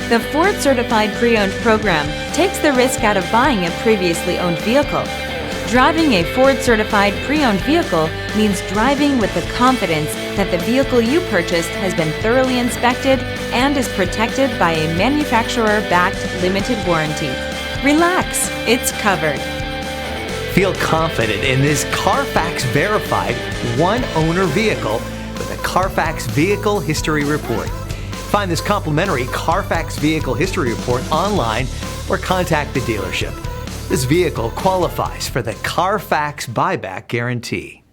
The Ford Certified Pre-Owned program takes the risk out of buying a previously owned vehicle. Driving a Ford Certified Pre-Owned vehicle means driving with the confidence that the vehicle you purchased has been thoroughly inspected and is protected by a manufacturer-backed limited warranty. Relax, it's covered. Feel confident in this Carfax verified one-owner vehicle with a Carfax Vehicle History Report. Find this complimentary Carfax Vehicle History Report online or contact the dealership. This vehicle qualifies for the Carfax Buyback Guarantee.